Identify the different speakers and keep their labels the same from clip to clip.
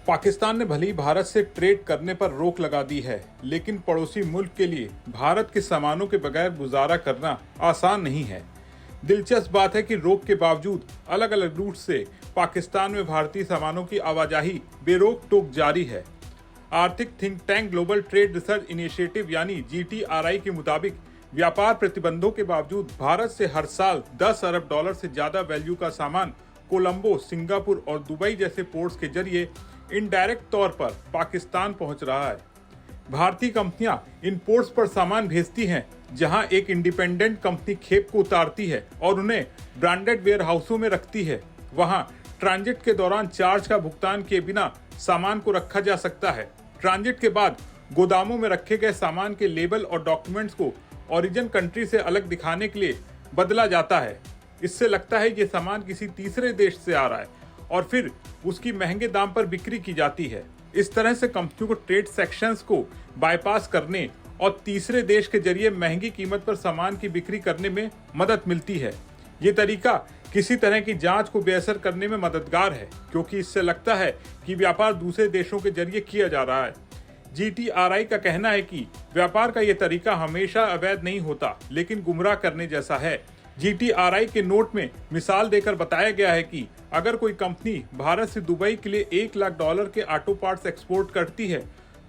Speaker 1: पाकिस्तान ने भले ही भारत से ट्रेड करने पर रोक लगा दी है, लेकिन पड़ोसी मुल्क के लिए भारत के सामानों के बगैर गुजारा करना आसान नहीं है। दिलचस्प बात है कि रोक के बावजूद अलग अलग रूट से पाकिस्तान में भारतीय सामानों की आवाजाही बेरोक टोक जारी है। आर्थिक think tank global trade research initiative यानी GTRI के मुताबिक व्यापार प्रतिबंधों के बावजूद भारत से हर साल 10 अरब डॉलर से ज्यादा वैल्यू का सामान कोलंबो, सिंगापुर और दुबई जैसे पोर्ट्स के जरिए इनडायरेक्ट तौर पर पाकिस्तान पहुंच रहा है। भारतीय कंपनियां इन पोर्ट्स पर सामान भेजती हैं, जहां एक इंडिपेंडेंट कंपनी खेप को उतारती है और उन्हें ब्रांडेड वेयर हाउसों में रखती है। वहां ट्रांजिट के दौरान चार्ज का भुगतान किए बिना सामान को रखा जा सकता है। ट्रांजिट के बाद गोदामों में रखे गए सामान के लेबल और डॉक्यूमेंट्स को ओरिजिन कंट्री से अलग दिखाने के लिए बदला जाता है। इससे लगता है ये सामान किसी तीसरे देश से आ रहा है और फिर उसकी महंगे दाम पर बिक्री की जाती है। इस तरह से कंपनियों को ट्रेड सेक्शंस को बाईपास करने और तीसरे देश के जरिए महंगी कीमत पर सामान की बिक्री करने में मदद मिलती है। ये तरीका किसी तरह की जांच को बेअसर करने में मददगार है, क्योंकि इससे लगता है कि व्यापार दूसरे देशों के जरिए किया जा रहा है। GTRI का कहना है कि व्यापार का यह तरीका हमेशा अवैध नहीं होता, लेकिन गुमराह करने जैसा है। GTRI के नोट में मिसाल देकर बताया गया है कि अगर कोई कंपनी भारत से दुबई के लिए 1 लाख डॉलर के ऑटो पार्ट्स एक्सपोर्ट करती है,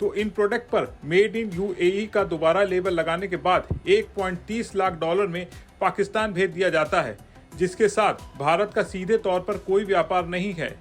Speaker 1: तो इन प्रोडक्ट पर मेड इन UAE का दोबारा लेबल लगाने के बाद 1.30 लाख डॉलर में पाकिस्तान भेज दिया जाता है, जिसके साथ भारत का सीधे तौर पर कोई व्यापार नहीं है।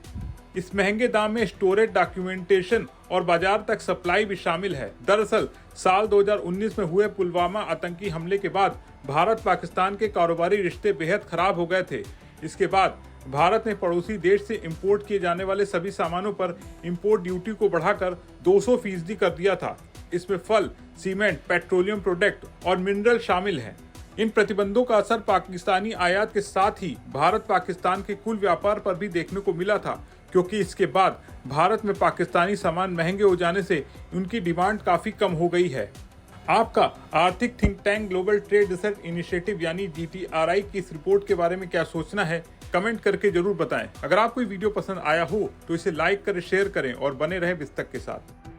Speaker 1: इस महंगे दाम में स्टोरेज, डॉक्यूमेंटेशन और बाजार तक सप्लाई भी शामिल है। दरअसल साल 2019 में हुए पुलवामा आतंकी हमले के बाद भारत पाकिस्तान के कारोबारी रिश्ते बेहद खराब हो गए थे। इसके बाद भारत ने पड़ोसी देश से इंपोर्ट किए जाने वाले सभी सामानों पर इंपोर्ट ड्यूटी को बढ़ाकर 200% कर दिया था। इसमें फल, सीमेंट, पेट्रोलियम प्रोडक्ट और मिनरल शामिल हैं। इन प्रतिबंधों का असर पाकिस्तानी आयात के साथ ही भारत पाकिस्तान के कुल व्यापार पर भी देखने को मिला था, क्योंकि इसके बाद भारत में पाकिस्तानी सामान महंगे हो जाने से उनकी डिमांड काफी कम हो गई है। आपका आर्थिक think tank global trade research initiative यानी GTRI की इस रिपोर्ट के बारे में क्या सोचना है, कमेंट करके जरूर बताएं। अगर आपको ये वीडियो पसंद आया हो तो इसे लाइक करें, शेयर करें और बने रहें बिस्तक के साथ।